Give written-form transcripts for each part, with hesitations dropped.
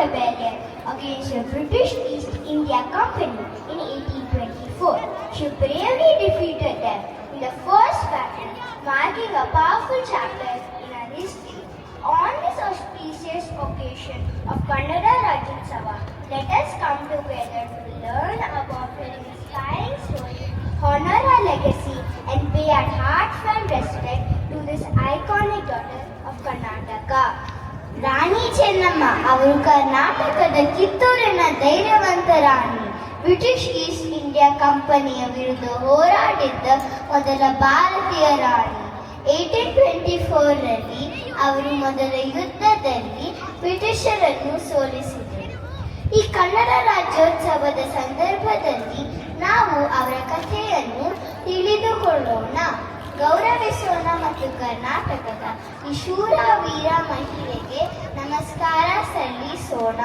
rebellion against the British East India Company in 1824. She bravely defeated them in the first battle, marking a powerful chapter in her history. On this auspicious occasion of Kannada Rajyotsava, let us come together to learn about her inspiring story, honor her legacy, and pay our heartfelt respect to this iconic daughter of Karnataka. Rani Chennamma ಅವರು ಕರ್ನಾಟಕದ ಕಿತ್ತೂರಿನ ಧೈರ್ಯವಂತ ರಾಣಿ. British East India ಕಂಪನಿಯ ವಿರುದ್ಧ ಹೋರಾಡಿದ್ದ ಮೊದಲ ಭಾರತೀಯ ರಾಣಿ. 1824ರಲ್ಲಿ ಅವರು ಮೊದಲ ಯುದ್ಧದಲ್ಲಿ ಬ್ರಿಟಿಷರನ್ನು ಸೋಲಿಸಿದರು. ಈ ಕನ್ನಡ ರಾಜ್ಯೋತ್ಸವದ ಸಂದರ್ಭದಲ್ಲಿ ನಾವು ಅವರ ಕಥೆಯನ್ನು ತಿಳಿದುಕೊಳ್ಳೋಣ, ಗೌರವಿಸೋಣ ಮತ್ತು ಕರ್ನಾಟಕದ ಈ ಶೂರ ವೀರ ಮಹಿಳೆಗೆ ನಮಸ್ಕಾರ ಸಲ್ಲಿಸೋಣ.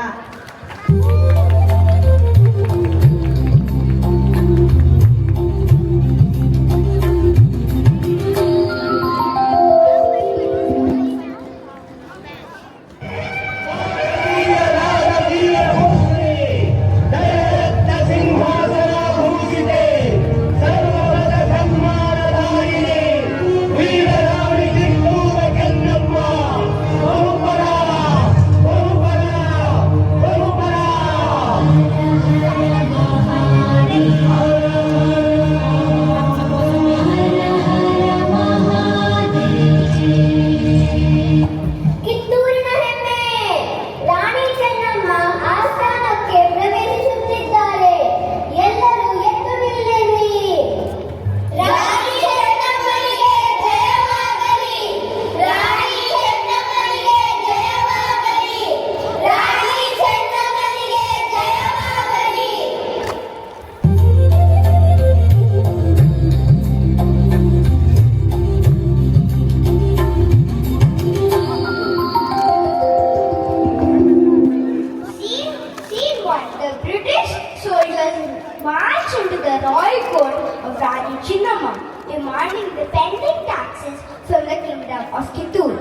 Demanding the pending taxes from the kingdom of Kittur.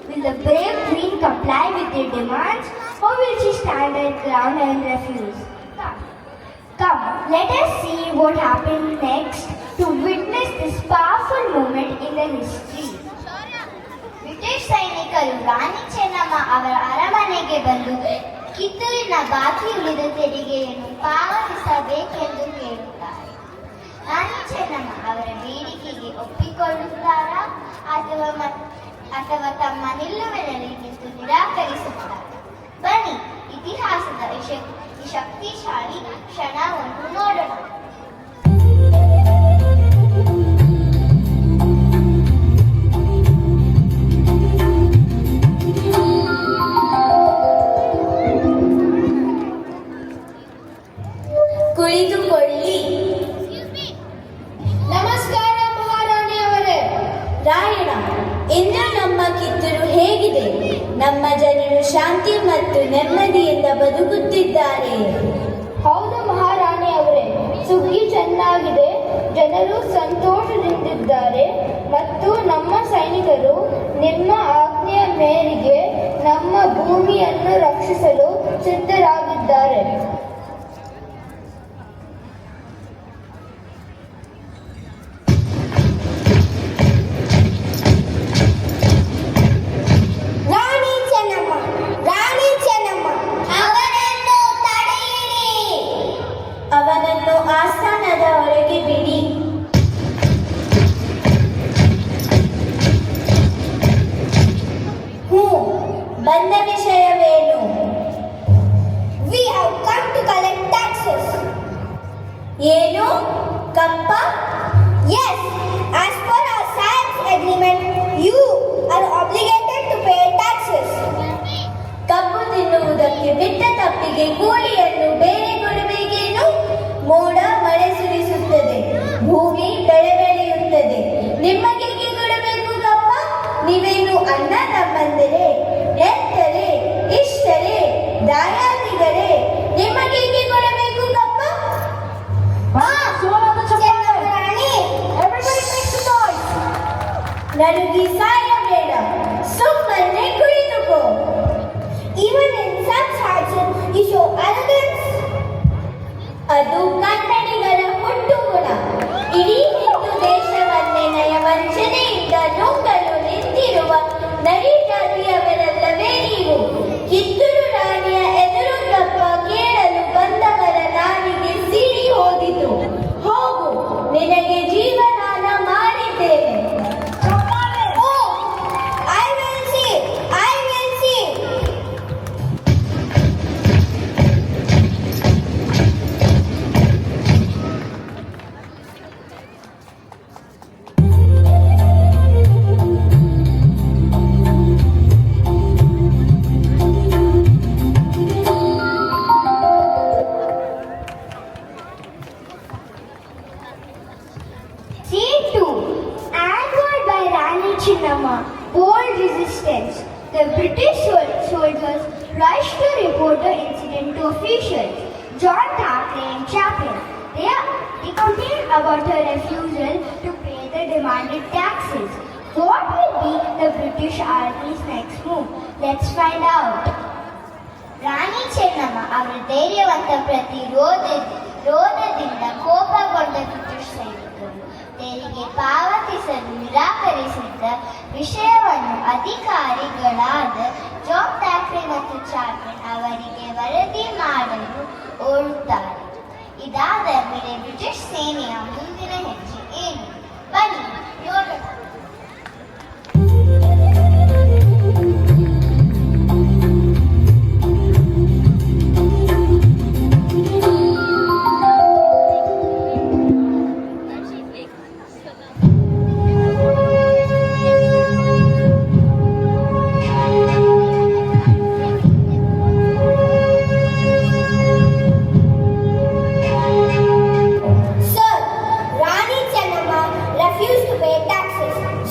Will the brave queen comply with their demands, or will she stand her ground and refuse? Come, let us see what happens next to witness this powerful moment in the history. British ಸೈನಿಕರು ರಾಣಿ ಚೆನ್ನಮ್ಮ ಅವರ ಅರಮನೆಗೆ ಬಂದು ಕಿತ್ತೂರಿನ ಬಾಕಿ ಉಳಿದ ತೆರಿಗೆಯನ್ನು ಪಾವತಿಸಬೇಕೆಂದು ಕೇಳುತ್ತಾರೆ. ರಾಣಿ ಚೆನ್ನಮ್ಮ ಅವರ ಬೇಡಿಕೆಗೆ ಒಪ್ಪಿಕೊಳ್ಳುತ್ತಾರಾ ಅಥವಾ ತಮ್ಮ ನಿಲುವಿನಲ್ಲಿ ನಿಂತು ನಿರಾಕರಿಸುತ್ತಾರೆ? ಬನ್ನಿ, ಇತಿಹಾಸದ ಈ ಶಕ್ತಿಶಾಲಿ ಕ್ಷಣವನ್ನು ನೋಡೋಣ. ಕುಳಿತುಕೊಳ್ಳಿ. ನಮಸ್ಕಾರ ಮಹಾರಾಣಿಯವರೇ. ರಾಯಣ, ಇಂದು ನಮ್ಮ ಕಿತ್ತೂರು ಹೇಗಿದೆ? ನಮ್ಮ ಜನರು ಶಾಂತಿ ಮತ್ತು ನೆಮ್ಮದಿಯಿಂದ ಬದುಕುತ್ತಿದ್ದಾರೆ. ಹೌದು ಮಹಾರಾಣಿಯವರೇ, ಸುಗ್ಗಿ ಚೆನ್ನಾಗಿದೆ, ಜನರು ಸಂತೋಷದಿಂದಿದ್ದಾರೆ ಮತ್ತು ನಮ್ಮ ಸೈನಿಕರು ನಿಮ್ಮ ಆಜ್ಞೆಯ ಮೇರೆಗೆ ನಮ್ಮ ಭೂಮಿಯನ್ನು ರಕ್ಷಿಸಲು ಸಿದ್ಧರಾಗಿದ್ದಾರೆ. ಅವನನ್ನು ಆಸ್ಥಾನದ ಹೊರಗೆ ಬಿಡಿ. ಬಂದ ವಿಷಯವೇನು? We have come to collect taxes. ಏನು? ಕಪ್ಪ? Yes, as per our science agreement, you are obligated to pay taxes. ಕಬ್ಬು ತಿನ್ನುವುದಕ್ಕೆ ಬಿಟ್ಟ ತಪ್ಪಿಗೆ ಕೂಲಿಯನ್ನು ಬೇರೆ ಕೊಡಬೇಕೇನು? ಮೋಡ ಮಳೆ ಸುರಿಸುತ್ತದೆ, ಭೂಮಿ ಬೆಳೆ ಬೆಳೆಯುತ್ತದೆ, ನಿಮಗೇಕೆ ಕೊಡಬೇಕು ಕಪ್ಪ? ನೀವೇನು ಅಣ್ಣ ತಮ್ಮಂದಿರೇ, ನೆತ್ತರೆ, ಇಷ್ಟರೇ, ದಾಯಾದಿಗರೇ? ನಿಮಗೇಕೆ ಕೊಡಬೇಕು ಕಪ್ಪ? ನಡುಗಿ ಸಾಯಬೇಡ, ಸುಮ್ಮನೆ ಕುಳಿತುಕೋ. Even in such hardship, report the incident to officials. John Thackeray and Chaplin. They complained about her refusal to pay the demanded taxes. What will be the British Army's next move? Let's find out. Rani Chennamma ಅವರ ಧೈರ್ಯವಂತ ಪ್ರತಿರೋಧದಿಂದ ಕೋಪಗೊಂಡ British ಸೈನಿಕರು ತೆರಿಗೆ ಪಾವತಿಸಲು ನಿರಾಕರಿಸಿದ್ದ ವಿಷಯವನ್ನು ಅಧಿಕಾರಿಗಳಾದ John Thackeray ಮತ್ತು Chaplin ಅವರಿಗೆ ವರದಿ ಮಾಡಲು ಓಡುತ್ತಾರೆ. ಇದಾದ ಮೇಲೆ ಬ್ರಿಟಿಷ್ ಸೇನೆಯ ಮುಂದಿನ ಹೆಜ್ಜೆ ಏನು? ಬನ್ನಿ ನೋಡೋಣ.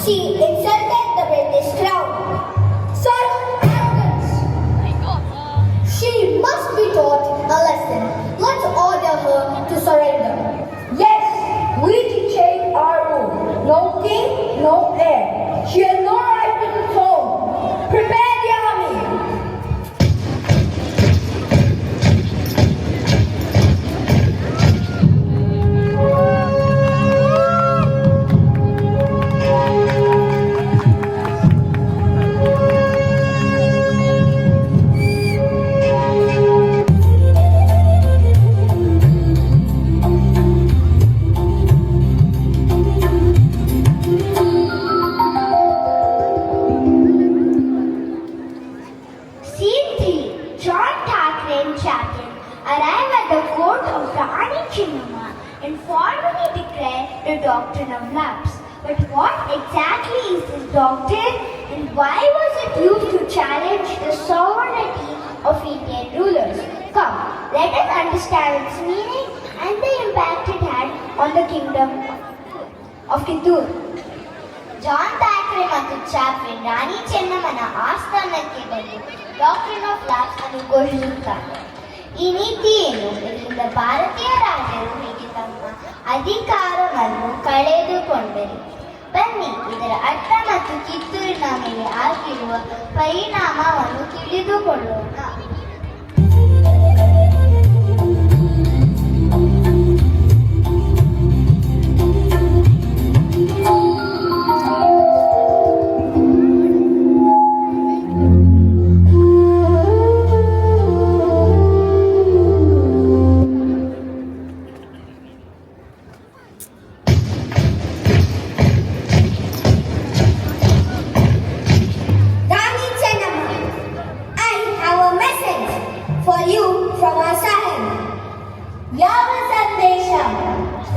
She insulted the British crown. Such arrogance! She must be taught a lesson. Let's order her to surrender. Yes, we dictate our rule. No king, no heir. She has no right to the throne. Prepare the army. Arrive at the court of Rani Chennamma and formally declare the doctrine of lapse. But what exactly is this doctrine and why was it used to challenge the sovereignty of Indian rulers? Come, let us understand its meaning and the impact it had on the kingdom of Kittur. John Thackeray ಮತ್ತು Chaplin ರಾಣಿ ಚೆನ್ನಮ್ಮನ ಆಸ್ಥಾನಕ್ಕೆ ಬಂದು doctrine of lapse ಅನ್ನು ಘೋಷಿಸುತ್ತಾರೆ. ಈ ನೀತಿ ಏನು? ಇದರಿಂದ ಭಾರತೀಯ ರಾಜರು ಹೇಗೆ ತಮ್ಮ ಅಧಿಕಾರವನ್ನು ಕಳೆದುಕೊಂಡರು? ಬನ್ನಿ ಇದರ ಅರ್ಥ ಮತ್ತು ಕಿತ್ತೂರಿನ ಮೇಲೆ ಆಗಿರುವ ಪರಿಣಾಮವನ್ನು ತಿಳಿದುಕೊಳ್ಳೋಣ.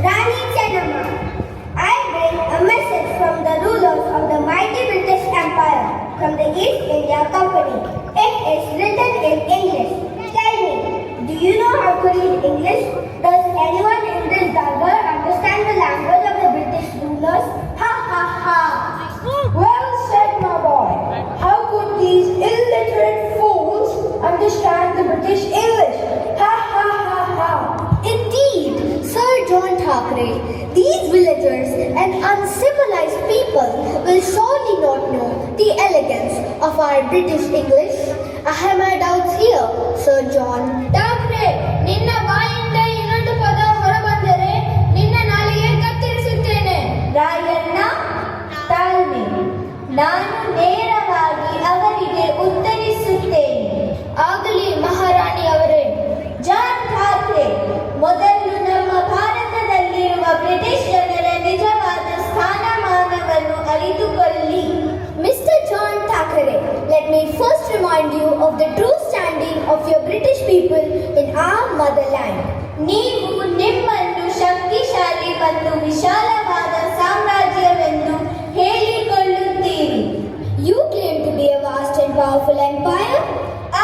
Rani Chennamma, I bring a message from the rulers of the mighty British Empire from the East India Company. It is written in English. Tell me, do you know how to read English? Does anyone in this darbar understand the language of the British rulers? Ha ha ha! Well said, my boy. How could these illiterate fools understand the British English? Ha ha ha ha! Indeed, Sir John Thackeray, these villagers and uncivilized people will surely not know the elegance of our British English. I have my doubts here, Sir John. Thackeray, ನಿನ್ನ ಬಾಯಿಂದ ಇನ್ನೊಂದು ಪದ ಹೊರಬಂದರೆ ನಿನ್ನ ನಾಲಿಗೆ ಕತ್ತರಿಸುತ್ತೇನೆ. ರಾಯಣ್ಣ, ತಾಳ್ಮೆ. ನಾನು ನೇರವಾಗಿ ಅವರಿಗೆ ಉತ್ತರಿಸುತ್ತೇನೆ. ಆಗಲಿ ಮಹಾರಾಣಿ ಅವರೇ. ಜಾನ್ ಥಾಕ್ರೆ, ಮೊದಲು ನಮ್ಮ ಭಾರತದಲ್ಲಿರುವ ಬ್ರಿಟಿಷ್ ಜನರ ನಿಜವಾದ ಸ್ಥಾನಮಾನವನ್ನು ಅರಿತುಕೊಳ್ಳಿ. Mr. John Thackeray, let me first remind you of the true standing of your British people in our motherland. ನೀವು ನಿಮ್ಮನ್ನು ಶಕ್ತಿಶಾಲಿ ಮತ್ತು ವಿಶಾಲವಾದ ಸಾಮ್ರಾಜ್ಯವೆಂದು ಹೇಳಿಕೊಳ್ಳುತ್ತೀರಿ. You claim to be a vast and powerful empire.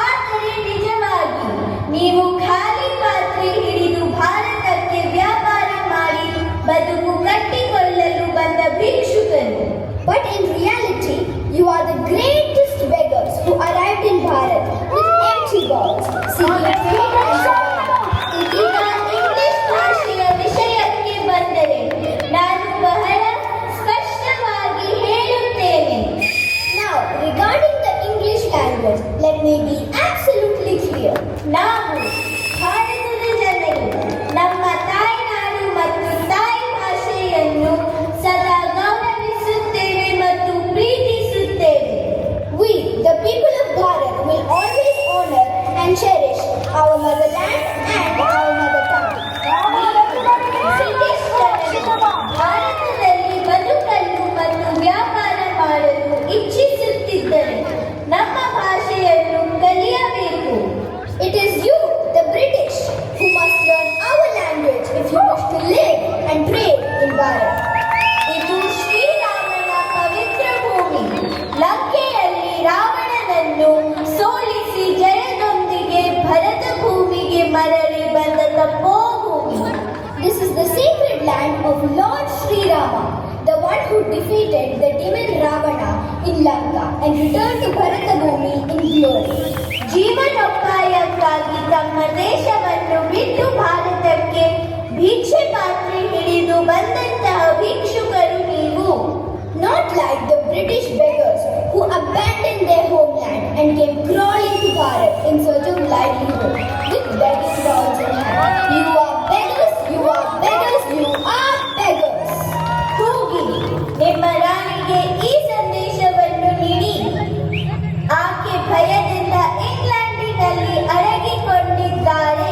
ಆದರೆ ನಿಜವಾಗಿ ನೀವು ಖಾಲಿ ಪಾತ್ರೆ ಹಿಡಿದು ಭಾರತಕ್ಕೆ ವ್ಯಾಪಾರ ಮಾಡಿ ಬದುಕು ಕಟ್ಟಿಕೊಳ್ಳಲು ಬಂದ ಭಿಕ್ಷುಕರು. But in reality, you are the greatest beggars who arrived in Bharat with empty bags ಇದೀಗ ಇಂಗ್ಲಿಷ್ ಭಾಷೆಯ ವಿಷಯಕ್ಕೆ ಬಂದರೆ ನಾನು ಬಹಳ ಸ್ಪಷ್ಟವಾಗಿ ಹೇಳುತ್ತೇನೆ. Now, regarding the English language, let me be absolutely clear. ನಾವು ಭಾರತದ ಜನರು ನಮ್ಮ ತಾಯ್ನಾಡು ಮತ್ತು ತಾಯಿ ಭಾಷೆಯನ್ನು ಸದಾ ಗೌರವಿಸುತ್ತೇವೆ ಮತ್ತು ಪ್ರೀತಿಸುತ್ತೇವೆ. We, the people of Bharat, will always honor and cherish our motherland and our mother tongue. British ಜನರು ಭಾರತದಲ್ಲಿ ಬದುಕಲು ಮತ್ತು ವ್ಯಾಪಾರ ಮಾಡಲು ಇಚ್ಛಿಸುತ್ತಿದ್ದರೆ ನಮ್ಮ ಭಾಷೆಯನ್ನು ಕಲಿಯಬೇಕು. It is you, the British, who must learn our language if you wish to live and trade in Bharat. ಇದು ಶ್ರೀರಾಮನ ಪವಿತ್ರ ಭೂಮಿ. ಲಂಕೆಯಲ್ಲಿ ರಾವಣನನ್ನು ಸೋಲಿಸಿ ಜಯದೊಂದಿಗೆ ಭರತ ಭೂಮಿಗೆ ಮರಳಿ ಬಂದ ತಪೋ ಭೂಮಿ. This is the sacred land of Lord Sri Rama, the one who defeated the demon Ravana in Lanka and returned to Bharatbhumi in glory. ಜೀವನೋಪಾಯಕ್ಕಾಗಿ ತಮ್ಮ ದೇಶವನ್ನು ಬಿಟ್ಟು ಭಾರತಕ್ಕೆ ಭಿಕ್ಷೆ ಪಾತ್ರೆ ಹಿಡಿದು ಬಂದಂತಹ ಭಿಕ್ಷುಕರು ನೀವು. Not like the British beggars who abandoned their homeland and came crawling to Bharat in search of livelihood with begging dolls in hand. You are beggars, you are beggars, you are beggars. ಕೂಗಿ ನಿಮ್ಮ ರಾಣಿಗೆ ಈ ಸಂದೇಶವನ್ನು ನೀಡಿ. ಆಕೆ ಭಯದಿಂದ ಇಂಗ್ಲೆಂಡಿನಲ್ಲಿ ಅಡಗಿಕೊಂಡಿದ್ದಾರೆ.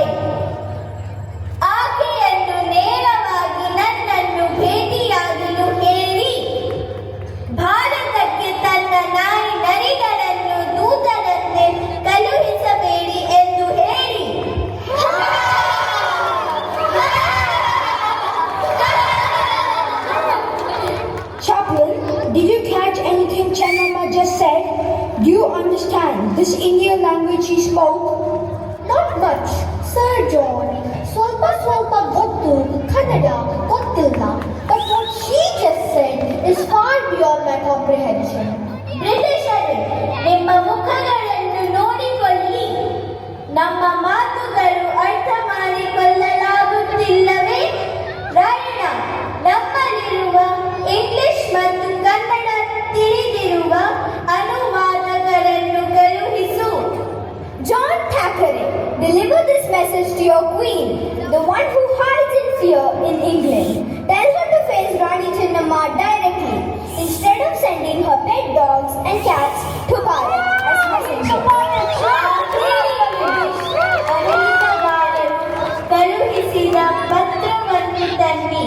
ಆಕೆಯನ್ನು ನೇರವಾಗಿ ನನ್ನನ್ನು ಭೇಟಿಯಾಗಲು ಹೇಳಿ. ಭಾರತಕ್ಕೆ ತನ್ನ ನಾಯಿ ನರಿಗಳನ್ನು ದೂತರಂತೆ ಕಳುಹಿಸಬೇಡಿ ಎಂದು ಹೇಳಿ. Chaplain, did you catch anything Channamma just said? Do you understand this Indian language she spoke? Not much, Sir John. ಸ್ವಲ್ಪ ಗೊತ್ತು ಕನ್ನಡ ಗೊತ್ತಿಲ್ಲ. But what she just said is far beyond my comprehension. ಬ್ರಿಟಿಷರೇ, ನಿಮ್ಮ ಮುಖಗಳನ್ನು ನೋಡಿಕೊಳ್ಳಿ. ನಮ್ಮ ಮಾತುಗಳು ಅರ್ಥ ಮಾಡಿಕೊಳ್ಳಲಾಗುತ್ತಿಲ್ಲವೇ? ರಾಯಣ, ನಮ್ಮಲ್ಲಿರುವ ಇಂಗ್ಲಿಷ್ ಮತ್ತು ಕನ್ನಡ ತಿಳಿದಿರುವ ಅನುವಾದಕರನ್ನು ಕಳುಹಿಸು. John Thackeray, deliver this message to your queen, the one who hides in fear in England. Tell her to face Rani Chennamma directly, instead of sending her pet dogs and cats to Bharat as messengers. ಆಡಳಿತಗಾರರು ಕಳುಹಿಸಿದ ಪತ್ರವನ್ನು ತನ್ನಿ.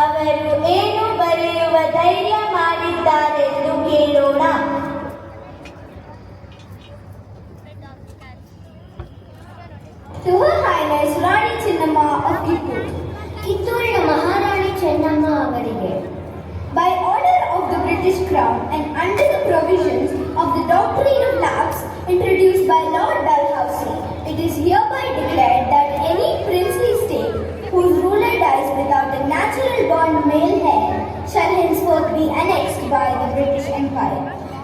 ಅವರು ಏನು ಬರೆಯುವ ಧೈರ್ಯ ಮಾಡಿದ್ದಾರೆಂದು ಕೇಳೋಣ. To Her Highness Rani Chennamma of Kittur, ಕಿತ್ತೂರಿನ ಮಹಾರಾಣಿ ಚೆನ್ನಮ್ಮ ಅವರಿಗೆ. By order of the British Crown and under the provisions of the Doctrine of Lapse introduced by Lord Dalhousie, it is hereby declared that any princely state whose ruler dies without a natural born male heir shall henceforth be annexed by the British Empire.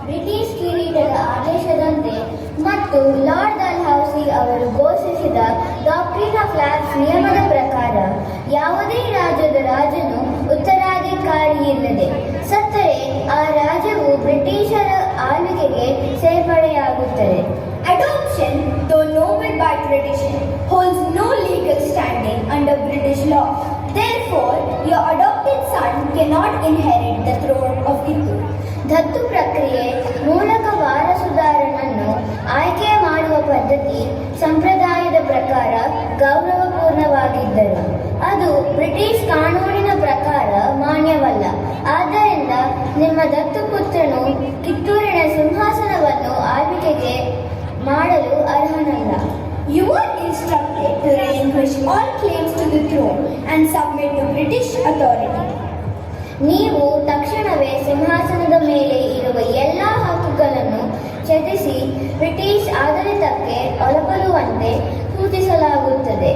British ಕಿರೀಟದ ಆದೇಶದಂತೆ ಮತ್ತು lord ಡಲ್ಹೌಸಿ ಅವರು ಘೋಷಿಸಿದ doctrine of labs ನಿಯಮದ ಪ್ರಕಾರ ಯಾವುದೇ ರಾಜ್ಯದ ರಾಜನು ಉತ್ತರಾಧಿಕಾರಿಯಿಲ್ಲದೆ ಸತ್ತರೆ ಆ ರಾಜ್ಯವು ಬ್ರಿಟಿಷರ ಆಳ್ವಿಕೆಗೆ ಸೇರ್ಪಡೆಯಾಗುತ್ತದೆ. Adoption, though noble by tradition, holds no legal standing under British law. Therefore, your adopted son cannot inherit the throne of Kittur. ದತ್ತು ಪ್ರಕ್ರಿಯೆ ಮೂಲಕ ವಾರಸುದಾರನನ್ನು ಆಯ್ಕೆ ಮಾಡುವ ಪದ್ಧತಿ ಸಂಪ್ರದಾಯದ ಪ್ರಕಾರ ಗೌರವಪೂರ್ಣವಾಗಿದ್ದರು ಅದು ಬ್ರಿಟಿಷ್ ಕಾನೂನಿನ ಪ್ರಕಾರ ಮಾನ್ಯವಲ್ಲ. ಆದ್ದರಿಂದ ನಿಮ್ಮ ದತ್ತುಪುತ್ರನು ಕಿತ್ತೂರಿನ ಸಿಂಹಾಸನವನ್ನು ಆಳ್ವಿಕೆಗೆ ಮಾಡಲು ಅರ್ಹನಲ್ಲ. You are instructed to relinquish all claims to the throne and submit to British authority. ನೀವು ತಕ್ಷಣವೇ ಸಿಂಹಾಸನದ ಮೇಲೆ ಇರುವ ಎಲ್ಲ ಹಕ್ಕುಗಳನ್ನು ತ್ಯಜಿಸಿ ಬ್ರಿಟಿಷ್ ಆಡಳಿತಕ್ಕೆ ಒಳಪಡುವಂತೆ ಸೂಚಿಸಲಾಗುತ್ತದೆ.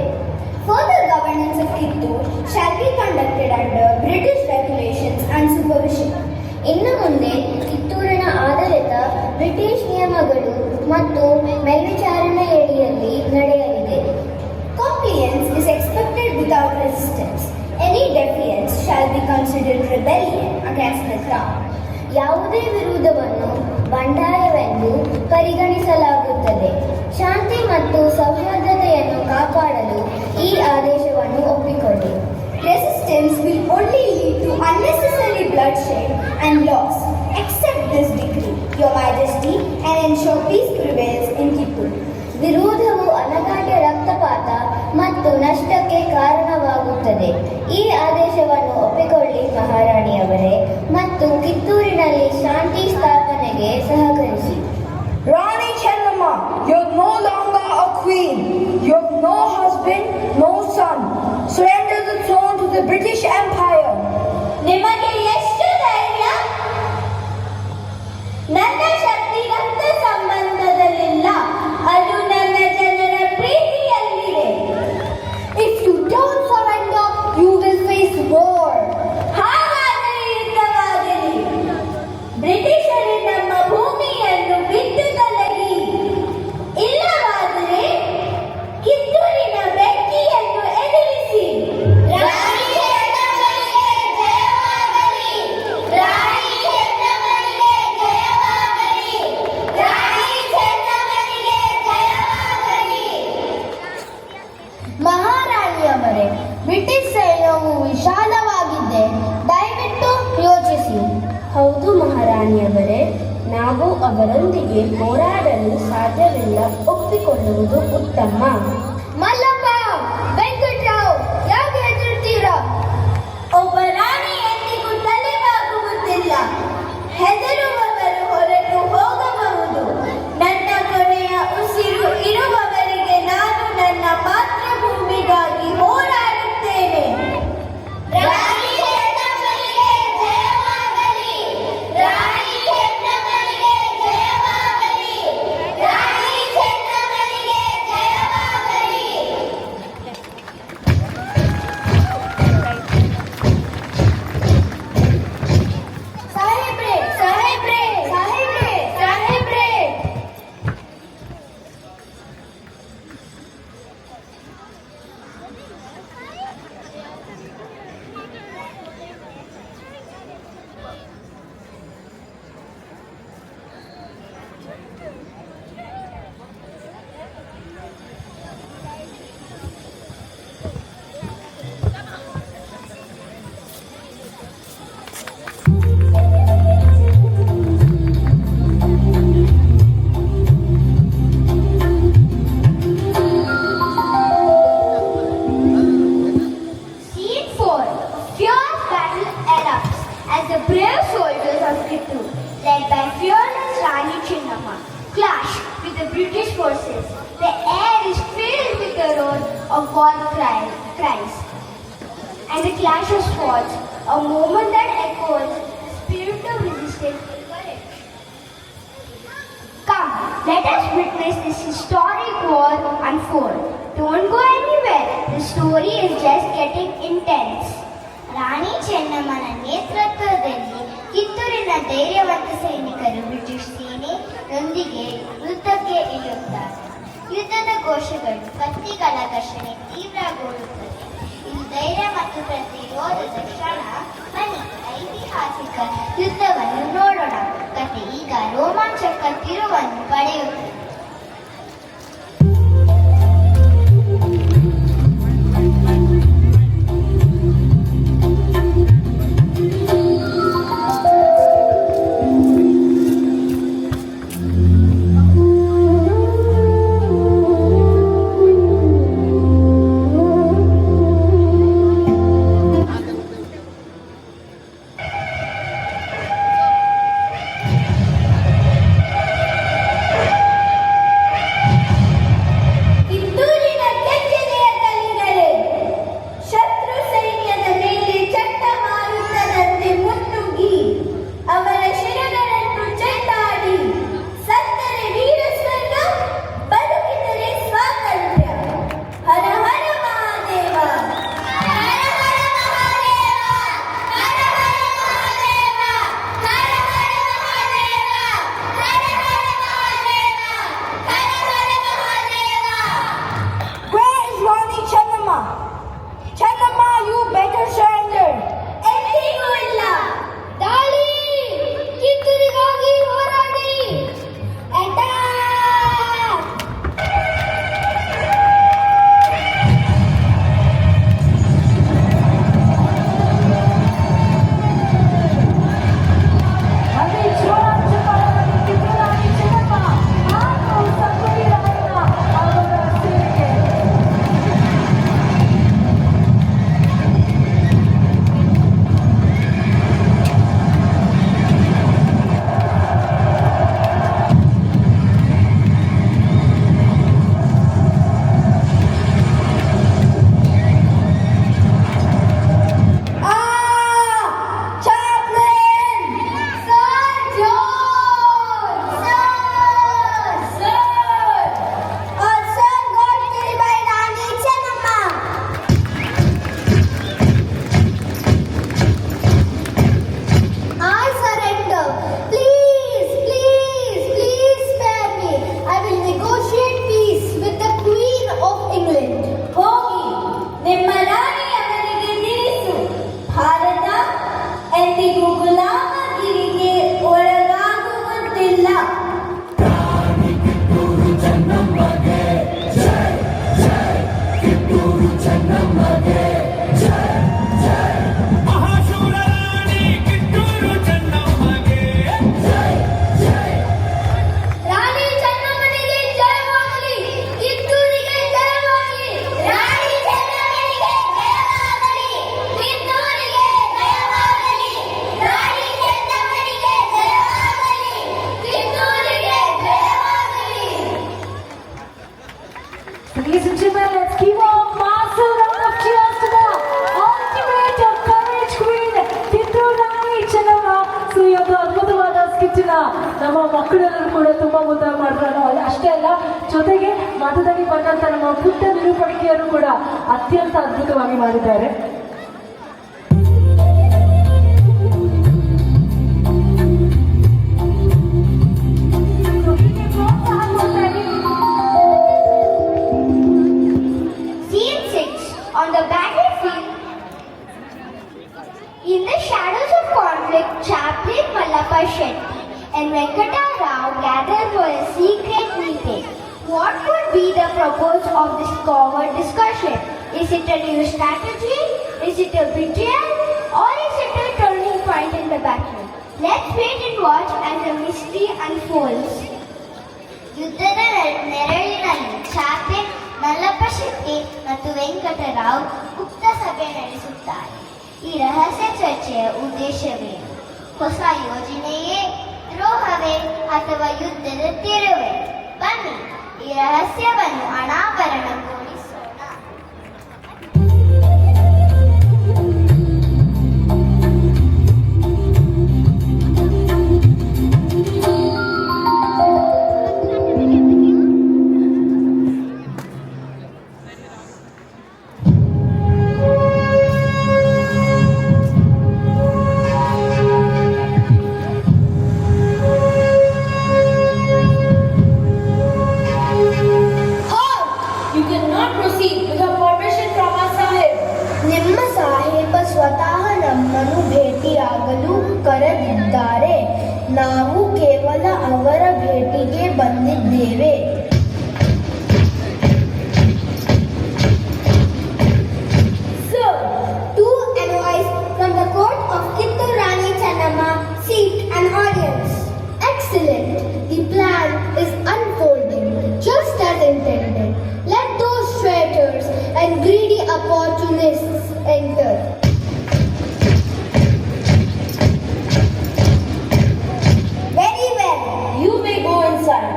Further governance of Kittur shall be conducted under British regulations and supervision. ಇನ್ನು ಮುಂದೆ ಕಿತ್ತೂರಿನ ಆಡಳಿತ ಬ್ರಿಟಿಷ್ ನಿಯಮಗಳು ಮತ್ತು ಮೇಲ್ವಿಚಾರಣೆಯಡಿಯಲ್ಲಿ ನಡೆಯಲಿದೆ. Compliance is expected without resistance. Any defiance shall be considered rebellion against the crown. ಯಾವುದೇ ವಿರೋಧವನ್ನು ಬಂಡಾಯವೆಂದು ಪರಿಗಣಿಸಲಾಗುತ್ತದೆ. ಶಾಂತಿ ಮತ್ತು ಸೌಹಾರ್ದತೆಯನ್ನು ಕಾಪಾಡಲು ಈ ಆದೇಶವನ್ನು ಒಪ್ಪಿಕೊಳ್ಳಿ. Resistance will only lead to unnecessary bloodshed and loss. Accept this decree, Your Majesty, and ensure peace prevails in Tippur. ವಿರೋಧವು ಅನಗಾಡ್ಯ ರಕ್ತಪಾತ ಮತ್ತು ನಷ್ಟಕ್ಕೆ ಕಾರಣವಾಗುತ್ತದೆ. ಈ ಆದೇಶವನ್ನು ಒಪ್ಪಿಕೊಳ್ಳಿ ಮಹಾರಾಣಿಯವರೇ ಮತ್ತು ಕಿತ್ತೂರಿನಲ್ಲಿ ಶಾಂತಿ ಸ್ಥಾಪನೆಗೆ ಸಹಕರಿಸಿ. Rani Chennamma, you're no longer a queen. You have no husband, no son. Surrender the throne to the British Empire. ನಿಮಗೆ ಎಷ್ಟು ಧೈರ್ಯ? ನನ್ನ ಶಕ್ತಿ ರಕ್ತ ಸಂಬಂಧದಲ್ಲಿಲ್ಲ, ಅದು ನನ್ನ ಜನರ ಪ್ರೀತಿಯಲ್ಲಿದೆ. If you don't surrender, you will face war. ಹಾಗಾದರೆ ಯುದ್ಧವಾಗಲಿ. ಬ್ರಿಟಿಷರು ನಮ್ಮ ಭೂಮಿಯನ್ನು ಬಿಟ್ಟು ತೊಲಗಿ. ಇಲ್ಲವಾದರೆ ಕಿತ್ತೂರಿನ ಬೆಂಕಿಯನ್ನು ಎದುರಿಸಿ. ರಾಣಿ ಚೆನ್ನಮ್ಮನಿಗೆ ಜಯವಾಗಲಿ. ರಾಣಿ ಚೆನ್ನಮ್ಮನಿಗೆ ಜಯವಾಗಲಿ. ರಾಣಿ ಚೆನ್ನಮ್ಮನಿಗೆ ಜಯವಾಗಲಿ. ಮಹಾರಾಣಿಯವರೇ, ಬ್ರಿಟಿಷ್ ಸೈನ್ಯವು ವಿಶಾಲವಾಗಿದೆ. ದಯವಿಟ್ಟು ಯೋಚಿಸಿ. ಹೌದು ಮಹಾರಾಣಿಯವರೇ, ನಾವು ಅವರೊಂದಿಗೆ ಹೋರಾಡಲು ಸಾಧ್ಯವಿಲ್ಲ. ಒಪ್ಪಿಕೊಳ್ಳುವುದು ಉತ್ತಮ. ಮಲ್ಲಪ್ಪ, ವೆಂಕಟರಾವ್, ಯಾಕೆ ಹೆದರುತ್ತೀರಾ? ಒಬ್ಬ ರಾಣಿ ಎಂದಿಗೂ ತಲೆಬಾಗುವುದಿಲ್ಲ. ಹೆದರುವವರು ಹೊರಟು ಹೋಗಬಹುದು. ನನ್ನ ಕೊನೆಯ ಉಸಿರು ಇರುವವರೆಗೆ ನಾನು ನನ್ನ ಮಾತೃಭೂಮಿಗಾಗಿ ಹೋರಾಡುತ್ತೇನೆ. ರಾಣಿ ಚೆನ್ನಮ್ಮನಿಗೆ ಜಯವಾಗಲಿ. ರಾಣಿ ಚೆನ್ನಮ್ಮನಿಗೆ ಜಯವಾಗಲಿ. ರಾಣಿ ಚೆನ್ನಮ್ಮನಿಗೆ ಜಯವಾಗಲಿ. ಸಾಹೇಬ್ರೆ, ಸಾಹೇಬ್ರೆ, ಸಾಹೇಬ್ರೆ, ಸಾಹೇಬ್ರೆ. Scene 4. Fierce battle erupts as the brave soldiers of Kittur, led by fearless Rani Chennamma, clash with the British forces. The air is filled with the roar of war cries and the clash of swords, a moment that echoes the spirit of resistance and courage. Come, let us witness this historic war unfold. Don't go anywhere. The story is just getting intense. ರಾಣಿ ಚೆನ್ನಮ್ಮನ ನೇತೃತ್ವದಲ್ಲಿ ಕಿತ್ತೂರಿನ ಧೈರ್ಯವಂತ ಸೈನಿಕರು British ಸೇನೆಯೊಂದಿಗೆ ಯುದ್ಧಕ್ಕೆ ಇಳಿಯುತ್ತಾರೆ. ಯುದ್ಧದ ಘೋಷಗಳು, ಕತ್ತಿಗಳ ಘರ್ಷಣೆ ತೀವ್ರಗೊಳ್ಳುತ್ತದೆ. ಇದು ಧೈರ್ಯ ಮತ್ತು ಪ್ರತಿರೋಧದ ಕ್ಷಣ. ಬನ್ನಿ, ಐತಿಹಾಸಿಕ ಯುದ್ಧವನ್ನು ನೋಡೋಣ. ಕತೆ ಈಗ ರೋಮಾಂಚಕ ತಿರುವನ್ನು ಪಡೆಯುತ್ತದೆ. Ladies and gentlemen, let's give a massive round of cheers to the ultimate of courage queen, Kittur Rani Chennamma. So ಈ ಒಂದು ಅದ್ಭುತವಾದ ಸ್ಕಿಟ್ಟಿನ ನಮ್ಮ ಮಕ್ಕಳೆಲ್ಲರೂ ಕೂಡ ತುಂಬಾ ಮುದ್ದಾಗಿ ಮಾಡಿದ್ರು. ಅಷ್ಟೇ ಅಲ್ಲ, ಜೊತೆಗೆ ಮಠದಲ್ಲಿ ಬಂದಂತ ನಮ್ಮ ಪುಟ್ಟ ನಿರೂಪಣಿಕೆಯನ್ನು ಕೂಡ ಅತ್ಯಂತ ಅದ್ಭುತವಾಗಿ ಮಾಡಿದ್ದಾರೆ. Scene 6. On the battlefield, in the shadows of conflict, Chaplain Mallappa Shetty and Venkata Rao gathered for a secret meeting. What could be the purpose of this covert discussion? Is it a new strategy? Is it a betrayal? Or is it a turning point in the battle? Let's wait and watch as the mystery unfolds. ಯುದ್ಧದ ನೆರಳಿನಲ್ಲಿ Chaplin Mallappa Shetty ಮತ್ತು ವೆಂಕಟರಾವ್ ಗುಪ್ತ ಸಭೆ ನಡೆಸುತ್ತಾರೆ. ಈ ರಹಸ್ಯ ಚರ್ಚೆಯ ಉದ್ದೇಶವೇನು? ಹೊಸ ಯೋಜನೆಯೇ, ದ್ರೋಹವೇ, ಅಥವಾ ಯುದ್ಧದ ತಿರುವೇ? ಬನ್ನಿ ಈ ರಹಸ್ಯವನ್ನು ಅನಾವರಣಗೊಳಿಸೋಣ. You cannot proceed without permission from our Sahib. ನಿಮ್ಮ ಸಾಹೇಬ ಸ್ವತಃ ನಮ್ಮನ್ನು ಭೇಟಿಯಾಗಲು ಕರೆದಿದ್ದಾರೆ. ನಾವು ಕೇವಲ ಅವರ ಭೇಟಿಗೆ ಬಂದಿದ್ದೇವೆ. Sir, two envoys from the court of Kittur Rani Channamma seek an audience. Excellent. The plan is unfolding just as intended. Let those traitors and greedy opportunists enter. Very well. You may go inside.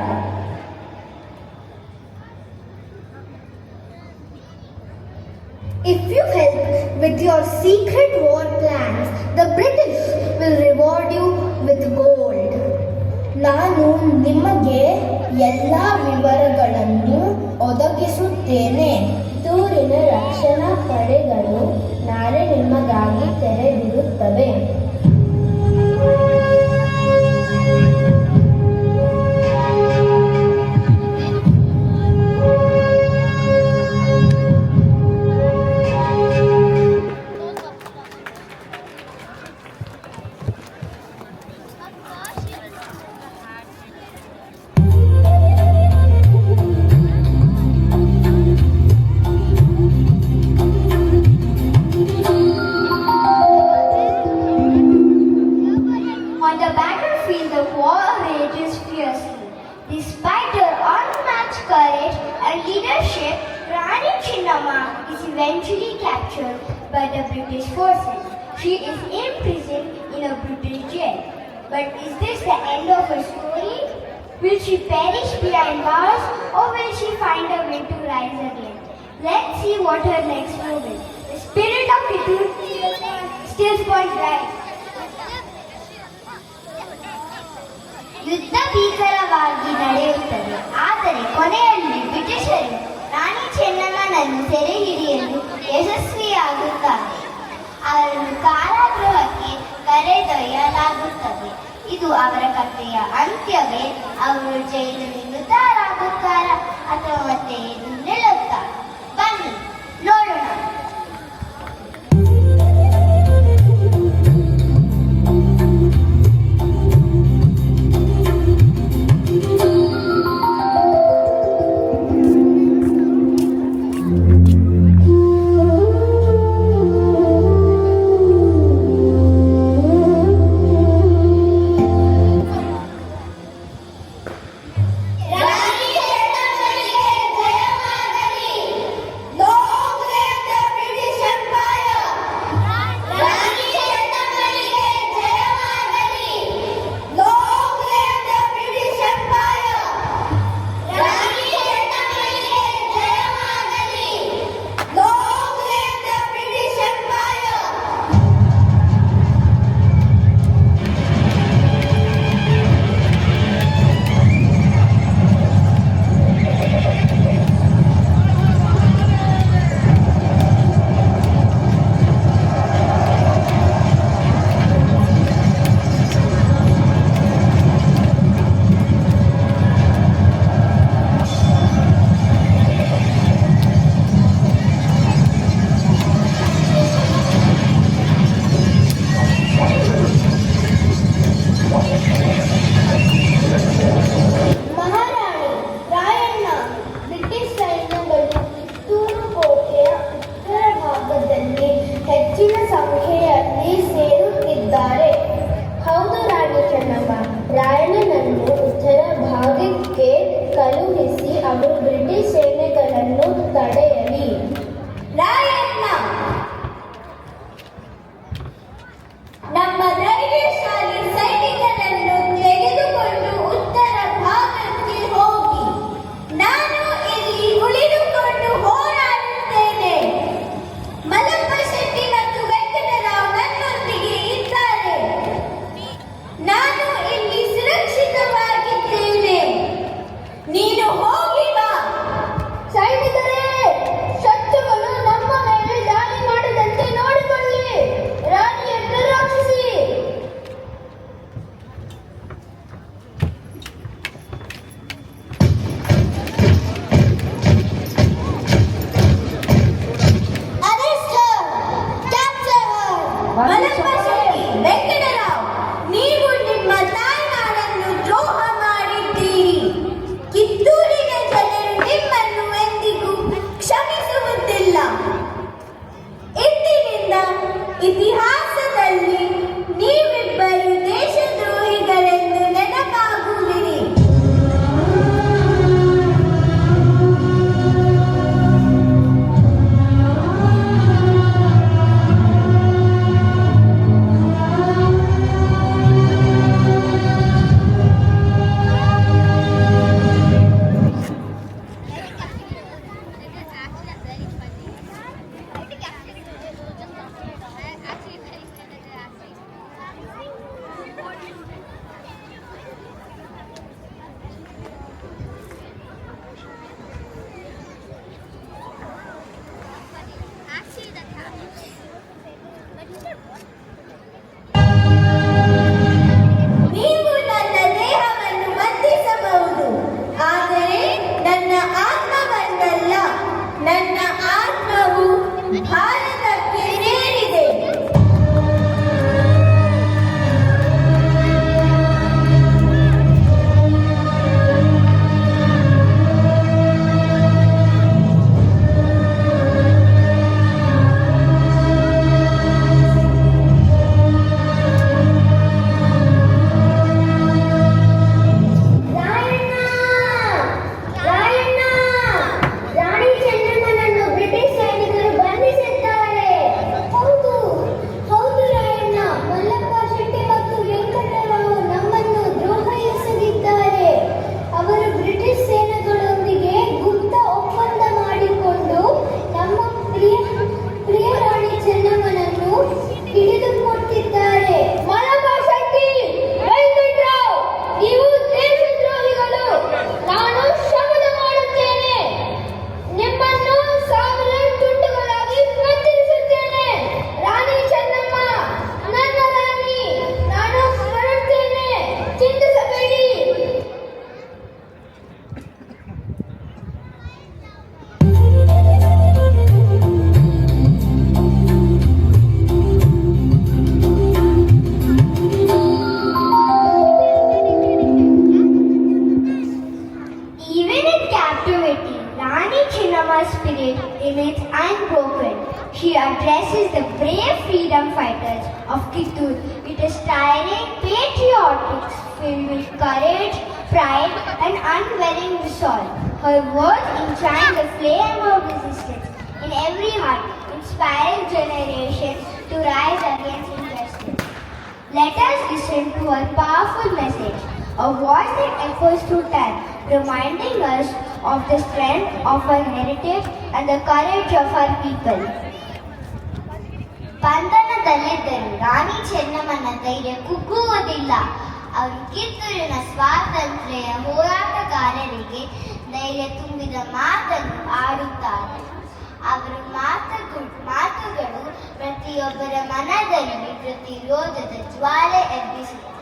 If you help with your secret war plans, the British will reward you with gold. ನಾನು ನಿಮಗೆ ಎಲ್ಲ ವಿವರಗಳನ್ನು ಒದಗಿಸುತ್ತೇನೆ. ಕಿತ್ತೂರಿನ ರಕ್ಷಣಾ ಪಡೆಗಳು ನಾಳೆ ನಿಮಗಾಗಿ ತೆರೆದಿರುತ್ತವೆ. On the battlefield, the war rages fiercely. Despite her unmatched courage and leadership, Rani Chennamma is eventually captured by the British forces. She is imprisoned in a British jail. But is this the end of her story? Will she perish behind bars, or will she find a way to rise again? Let's see what her next move is. The spirit of Kittur still burns bright. ಯುದ್ಧ ಭೀಕರವಾಗಿ ನಡೆಯುತ್ತದೆ. ಆದರೆ ಕೊನೆಯಲ್ಲಿ ಬ್ರಿಟಿಷರು ರಾಣಿ ಚೆನ್ನಮ್ಮನನ್ನು ಸೆರೆ ಹಿಡಿಯಲು ಯಶಸ್ವಿಯಾಗುತ್ತಾರೆ. ಅವರನ್ನು ಕಾರಾಗೃಹಕ್ಕೆ ಕರೆದೊಯ್ಯಲಾಗುತ್ತದೆ. ಇದು ಅವರ ಕಥೆಯ ಅಂತ್ಯವೇ? ಅವರು ಜೈಲಿನಲ್ಲಿ ಮೃತರಾಗುತ್ತಾರಾ ಅಥವಾ ಮತ್ತೆ ಎದ್ದು ನಿಲ್ಲುತ್ತಾರೆ? ಬನ್ನಿ ನೋಡೋಣ. ರಾಣಿ ಚೆನ್ನಮ್ಮನಿಗೆ ಜಯವಾಗಲಿ. remains unbroken. She addresses the brave freedom fighters of Kittur with a stirring patriotic filled with courage, pride, and unwavering resolve. Her words enchant the flame of resistance in every heart, inspiring generations to rise against injustice. Let us listen to her powerful message, a voice that echoes through time, reminding us of the strength of our heritage and the courage of our people. ಬಂಧನದಲ್ಲಿದ್ದರೂ ರಾಣಿ ಚೆನ್ನಮ್ಮನ ಧೈರ್ಯ ಕುಗ್ಗುವುದಿಲ್ಲ. ಅವರು ಕಿತ್ತೂರಿನ ಸ್ವಾತಂತ್ರ್ಯ ಹೋರಾಟಗಾರರಿಗೆ ಧೈರ್ಯ ತುಂಬಿದ ಮಾತನ್ನು ಆಡುತ್ತಾರೆ. ಅವರ ಮಾತುಗಳು ಪ್ರತಿಯೊಬ್ಬರ ಮನದಲ್ಲಿ ಪ್ರತಿರೋಧದ ಜ್ವಾಲೆ ಎಬ್ಬಿಸುತ್ತದೆ.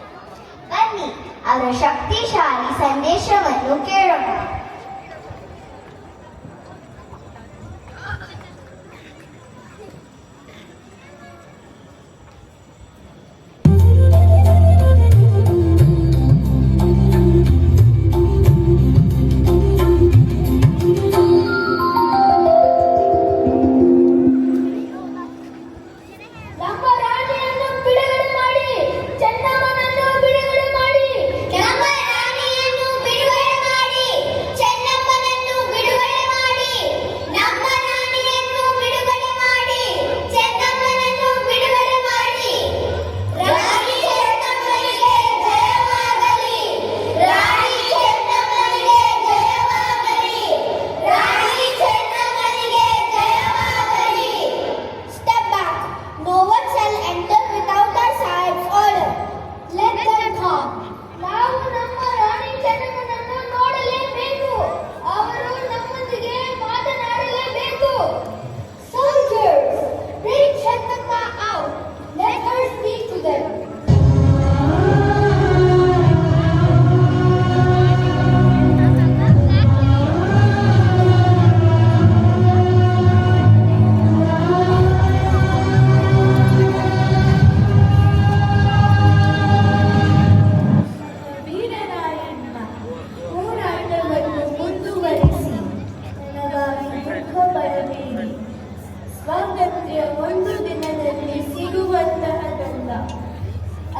ಬನ್ನಿ ಅವರ ಶಕ್ತಿಶಾಲಿ ಸಂದೇಶವನ್ನು ಕೇಳೋಣ.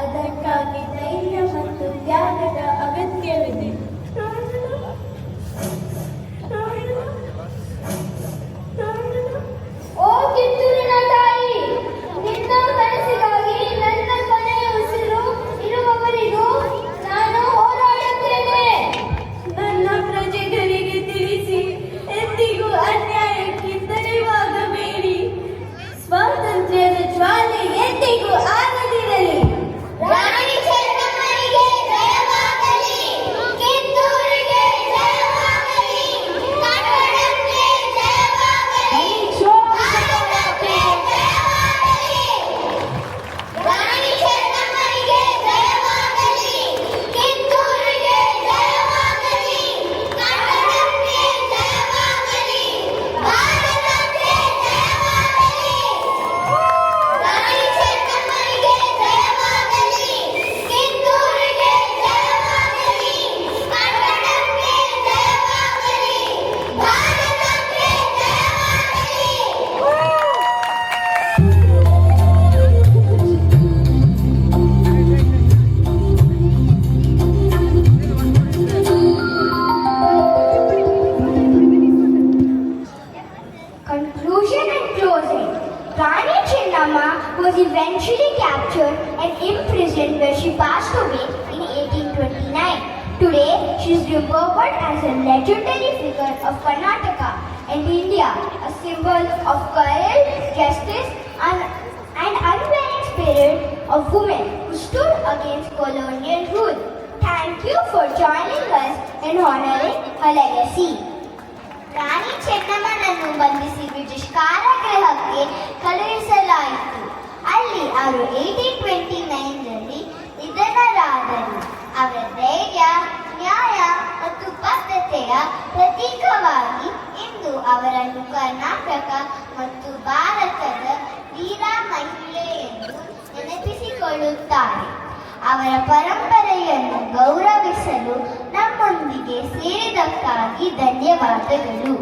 ಅದಕ್ಕಾಗಿ ಧೈರ್ಯ ಮತ್ತು ತ್ಯಾಗದ ಅಗತ್ಯವಿದೆ. ಓ ಕಿತ್ತೂರಿನ ತಾಯಿ, ನಿನ್ನ ಕನಸಿಗಾಗಿ ನನ್ನ ಕೊನೆಯ ಉಸಿರು ಇರುವವರೆಗೂ ನಾನು ಹೋರಾಡುತ್ತೇನೆ. ನನ್ನ ಪ್ರಜೆಗಳಿಗೆ ತಿಳಿಸಿ, ಎಂದಿಗೂ ಅನ್ಯಾಯಕ್ಕಿಂದಲೇವಾಗಬೇಡಿ. ಸ್ವಾತಂತ್ರ್ಯದ ಜ್ವಾಲೆ ಎಂದಿಗೂ ಆಗದಿರಲಿ. ರಾಣಿ ಚೆನ್ನಮ್ಮನಿಗೆ ಜಯವಾಗಲಿ, ಕಿತ್ತೂರಿಗೆ ಜಯವಾಗಲಿ, ಕನ್ನಡಕ್ಕೆ ಜಯವಾಗಲಿ, ಭಾರತಕ್ಕೆ ಜಯವಾಗಲಿ. ರಾಣಿ ಚೆನ್ನಮ್ಮನಿಗೆ ಜಯವಾಗಲಿ, ಕಿತ್ತೂರಿಗೆ ಜಯವಾಗಲಿ, ಕನ್ನಡಕ್ಕೆ ಜಯವಾಗಲಿ, ಭಾರತಕ್ಕೆ ಜಯವಾಗಲಿ. ರಾಣಿ ಚೆನ್ನಮ್ಮನಿಗೆ ಜಯವಾಗಲಿ, ಕಿತ್ತೂರಿಗೆ ಜಯವಾಗಲಿ, ಕನ್ನಡಕ್ಕೆ ಜಯವಾಗಲಿ, ಭಾರತಕ್ಕೆ Conclusion and closing. Rani Chennamma was eventually captured and imprisoned where she passed away in 1829. Today, she is remembered as a legendary figure of Karnataka and India, a symbol of courage, justice, and unwavering spirit of women who stood against colonial rule. Thank you for joining us in honoring her legacy. ರಾಣಿ ಚೆನ್ನಮ್ಮನನ್ನು ಬಂಧಿಸಿ British ಕಾರಾಗೃಹಕ್ಕೆ ಕಳುಹಿಸಲಾಯಿತು. ಅಲ್ಲಿ ಅವರು 1829ರಲ್ಲಿ ನಿಧನರಾದರು. ಅವರ ಧೈರ್ಯ, ನ್ಯಾಯ ಮತ್ತು ಬದ್ಧತೆಯ ಪ್ರತೀಕವಾಗಿ ಇಂದು ಅವರನ್ನು ಕರ್ನಾಟಕ ಮತ್ತು ಭಾರತದ ವೀರ ಮಹಿಳೆ ಎಂದು ನೆನಪಿಸಿಕೊಳ್ಳುತ್ತಾರೆ. ಅವರ ಪರಂಪರೆಯನ್ನು ಗೌರವಿಸಲು ನಮ್ಮೊಂದಿಗೆ ಸೇರಿದಕ್ಕಾಗಿ ಧನ್ಯವಾದಗಳು.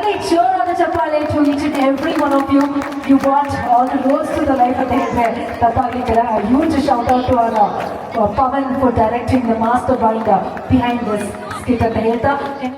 Right, sure on the chapale to each and every one of you. You brought all the roads to the life of the head. Tapali Kara, a huge shout out to our Pavan for directing the mastermind behind this skit at the Heta.